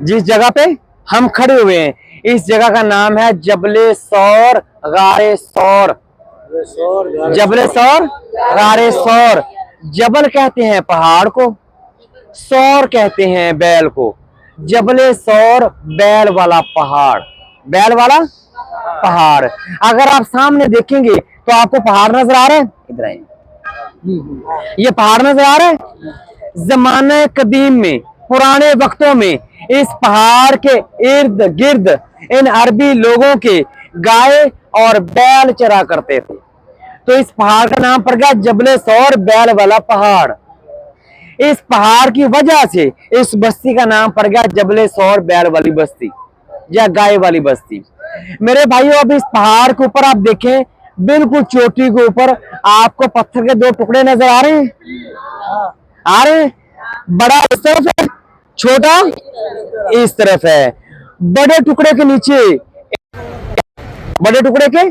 जिस जगह पे हम खड़े हुए हैं, इस जगह का नाम है जबले सौर गारे सौर। जबले सौर गारे सौर। जबल कहते हैं पहाड़ को, सौर कहते हैं बैल को। जबले सौर बैल वाला पहाड़, बैल वाला पहाड़। अगर आप सामने देखेंगे तो आपको पहाड़ नजर आ रहा है, इधर आइए, ये पहाड़ नजर आ रहा है। जमाने कदीम में, पुराने वक्तों में इस पहाड़ के इर्द गिर्द इन अरबी लोगों के गाय और बैल चरा करते थे, तो इस पहाड़ का नाम पड़ गया जबले सौर बैल वाला पहाड़। इस पहाड़ की वजह से इस बस्ती का नाम पड़ गया जबले सौर बैल वाली बस्ती या गाय वाली बस्ती। मेरे भाइयों, अब इस पहाड़ के ऊपर आप देखें, बिल्कुल चोटी के ऊपर आपको पत्थर के दो टुकड़े नजर आ रहे हैं, आ रहे हैं। बड़ा इस तरफ है, छोटा इस तरफ है। बड़े टुकड़े के नीचे, बड़े टुकड़े के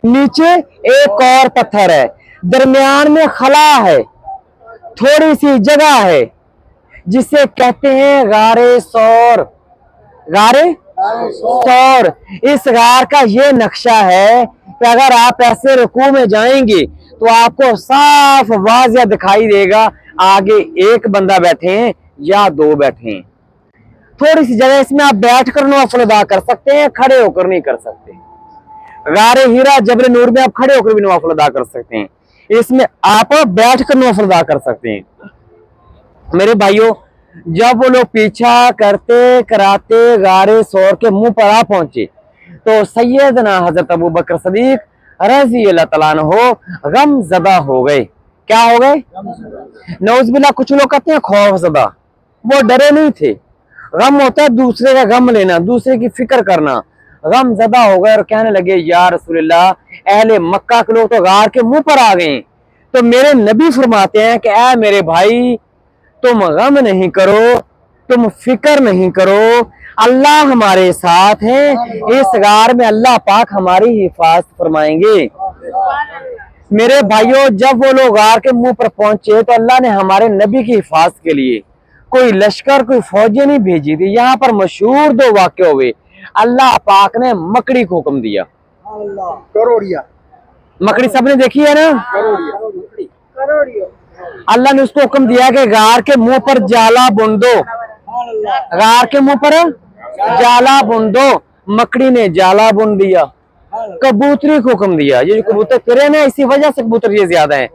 नीचे एक और पत्थर है, दरमियान में खला है, थोड़ी सी जगह है, जिसे कहते हैं गारे सौर। गारे सौर। इस गार का ये नक्शा है कि अगर आप ऐसे रुकू में जाएंगे तो आपको साफ वाज़िया दिखाई देगा आगे एक बंदा बैठे हैं या दो बैठे हैं। थोड़ी सी जगह, इसमें आप बैठ कर नवाफिल अदा कर सकते हैं, खड़े होकर नहीं कर सकते। गारे हीरा जबल नूर में आप खड़े होकर भी नवाफिल अदा कर सकते हैं, इसमें आप बैठ कर नवाफिल अदा कर सकते हैं। मेरे भाइयों, जब वो लोग पीछा करते कराते गारे सौर के मुंह पर आ पहुंचे तो सैयदना हजरत अबू बकर सदीक रज़ी अल्लाह तआला अन्हु गम ज़दा हो गए। क्या हो गए? नौज़बिल्लाह। कुछ लोग कहते हैं खौफ ज़दा। वो डरे नहीं थे। गम होता है दूसरे का गम लेना, दूसरे की फिक्र करना। गम ज़दा हो गए और कहने लगे, या रसूलल्लाह, अहले मक्का के लोग तो गार के मुंह पर आ गए, तो मेरे नबी फरमाते हैं कि ऐ मेरे भाई, तुम गम नहीं करो, तुम फिक्र नहीं करो, अल्लाह हमारे साथ है। इस गार में अल्लाह पाक हमारी हिफाजत फरमाएंगे। मेरे भाइयों, जब वो लोग गार के मुंह पर पहुंचे तो अल्लाह ने हमारे नबी की हिफाजत के लिए कोई लश्कर, कोई फौजी नहीं भेजी थी। यहाँ पर मशहूर दो वाक़े हुए। अल्लाह पाक ने मकड़ी को हुक्म दिया, करोड़िया मकड़ी सबने देखी है ना, करोड़िया। अल्लाह ने उसको हुक्म दिया कि गार के मुंह पर जाला बुन दो, गार के मुंह पर जाला बुन दो। मकड़ी ने जाला बुन दिया। कबूतरी को हुक्म दिया, ये जो कबूतर फिरे ना, इसी वजह से कबूतर ये ज्यादा है।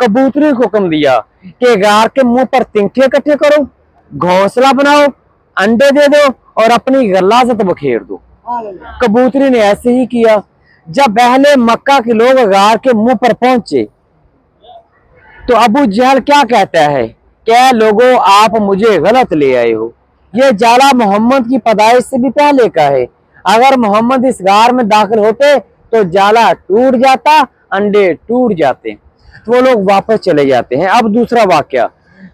कबूतरी को हुक्म दिया कि गार के मुंह पर तिंखे इकट्ठे करो, घोंसला बनाओ, अंडे दे दो और अपनी गलाजत बखेर दो। कबूतरी ने ऐसे ही किया। जब अहले मक्का के लोग गार के मुंह पर पहुंचे तो अबू जहल क्या कहता है, क्या लोगों, आप मुझे गलत ले आए हो, ये जाला मोहम्मद की पैदाइश से भी पहले का है। अगर मोहम्मद इस गार में दाखिल होते तो जाला टूट जाता, अंडे टूट जाते। तो वो लोग वापस चले जाते हैं। अब दूसरा वाकया,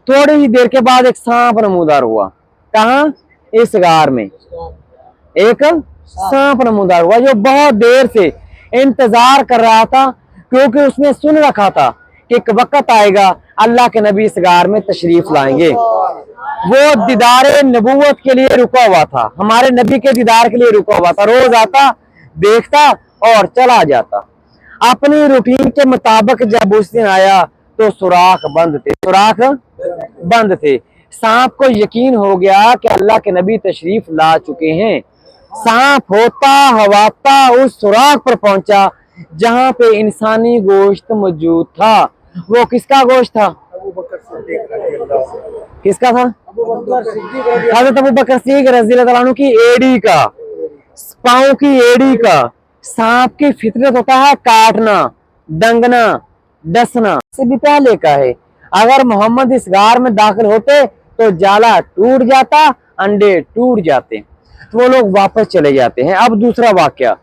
थोड़ी ही देर के बाद एक सांप नमूदार हुआ। कहाँ? इस गार में एक सांप नमूदार हुआ जो बहुत देर से इंतजार कर रहा था, क्योंकि उसने सुन रखा था कि एक वक्त आएगा अल्लाह के नबी इस गार में तशरीफ लाएंगे। वो दीदारे नबूवत के लिए रुका हुआ था, हमारे नबी के दीदार के लिए रुका हुआ था। रोज आता, देखता और चला जाता। अपनी रूटीन के मुताबिक जब उस दिन आया तो सुराख बंद थे, सुराख बंद थे। सांप को यकीन हो गया कि अल्लाह के नबी तशरीफ ला चुके हैं। सांप होता हवाता उस सुराख पर पहुंचा जहां पे इंसानी गोश्त मौजूद था। वो किसका गोश्त था? किसका था? हज़रत अबू बकर सिद्दीक़ रज़ी अल्लाह तआला अन्हु की एड़ी का, पांव की एड़ी का। सांप की फितरत होता है काटना, डंगना, डसना, से भी पहले का है। अगर मोहम्मद इस गार में दाखिल होते तो जाला टूट जाता, अंडे टूट जाते। तो वो लोग वापस चले जाते हैं। अब दूसरा वाकया,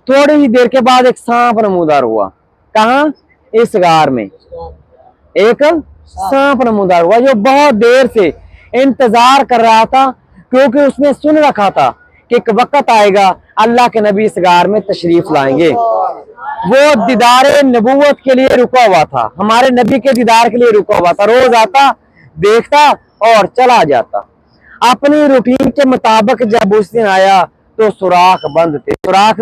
थोड़ी ही देर के बाद एक सांप नमूदार हुआ। कहाँ? इस गार में एक सांप नमूदार हुआ जो बहुत देर से इंतजार कर रहा था, क्योंकि उसने सुन रखा था कि एक वक्त आएगा अल्लाह के नबी इस गार में तशरीफ लाएंगे। वो दीदारे नबूवत के लिए रुका हुआ था, हमारे नबी के दीदार के लिए रुका हुआ था। रोज आता, देखता और चला जाता। अपनी रूटीन के मुताबिक जब उस दिन आया तो सुराख बंद थे, सुराख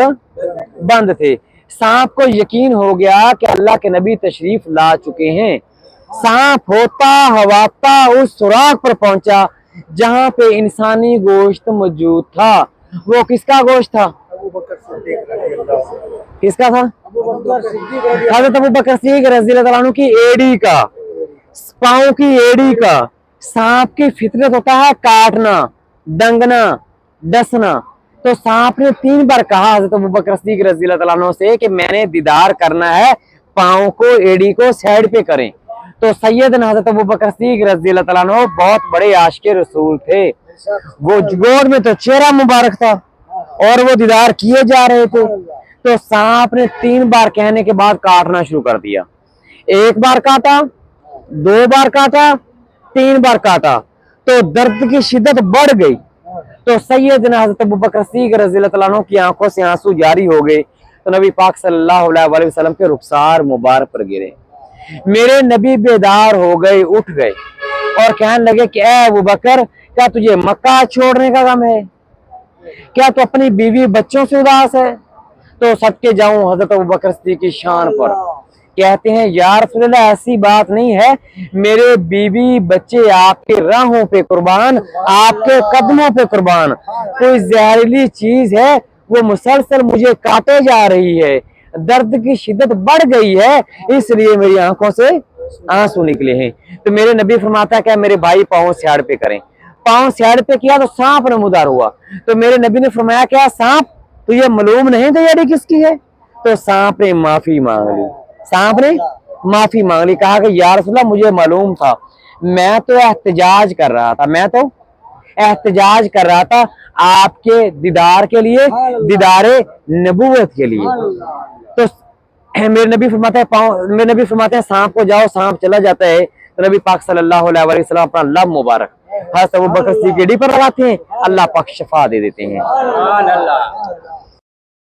बंद थे। सांप को यकीन हो गया कि अल्लाह के नबी तशरीफ ला चुके हैं। सांप होता हवाता उस सुराख पर पहुंचा जहां पे इंसानी गोश्त मौजूद था। वो किसका गोश्त था? किसका था? हज़रत अबू बकर सिद्दीक़ रज़ियल्लाहु अन्हु की एड़ी का, पांव की एड़ी का। सांप की फितरत होता है काटना, डंगना, डसना। तो सांप ने 3 बार कहा हज़रत अबू बकर सिद्दीक़ रज़ियल्लाहु अन्हु से कि मैंने दीदार करना है, पांव को, एड़ी को साइड पे करें। तो सैयदना हज़रत अबू बकर सिद्दीक़ रज़ियल्लाहु अन्हु बहुत बड़े आशिक़े रसूल थे। वो गोद में तो चेहरा मुबारक था और वो दीदार किए जा रहे थे। तो सांप ने 3 बार कहने के बाद काटना शुरू कर दिया। 1 बार काटा, 2 बार काटा, 3 बार काटा, तो दर्द की शिद्दत बढ़ गई। तो सैयदना हज़रत अबू बकर सिद्दीक़ रज़ियल्लाहु अन्हु की आंखों से आंसू जारी हो गए। तो नबी पाक सल्लल्लाहु अलैहि वसल्लम के रुखसार मुबारक पर गिरे। मेरे नबी बेदार हो गए, उठ गए और कहने लगे कि ऐ अबू बकर, क्या तुझे मक्का छोड़ने का गम है? क्या तू अपनी बीवी बच्चों से उदास है? तो सदके जाऊं हज़रत अबू बकर सिद्दीक़ की शान पर, कहते हैं या रसूलल्लाह ऐसी बात नहीं है, मेरे बीवी बच्चे आपके राहों पे कुर्बान, आपके कदमों पे कुर्बान। कोई जहरीली चीज है वो मुसलसल मुझे काटे जा रही है, दर्द की शिद्दत बढ़ गई है, इसलिए मेरी आंखों से आंसू निकले हैं। तो मेरे नबी फरमाता है क्या मेरे भाई पाँव साइड पे करें। पाँव साइड पे किया तो सांप नमूदार हुआ। तो मेरे नबी ने फरमाया क्या सांप तो ये मालूम नहीं तो ये किसकी है? तो सांप ने माफी मांग ली, सांप ने माफी मांग ली। कहा कि या रसूलल्लाह मुझे मालूम था, मैं तो एहतजाज कर रहा था, मैं तो एहतजाज कर रहा था आपके दीदार के लिए, दीदारे नबूवत के लिए। तो मेरे नबी फरमाते हैं मेरे नबी फरमाते हैं सांप को जाओ, सांप चला जाता है। तो नबी पाक सल्लल्लाहु अलैहि वसल्लम अपना लब मुबारक हज़रत अबू बकर सिद्दीक़ पर लगाते हैं, अल्लाह पाक शफा दे देते हैं।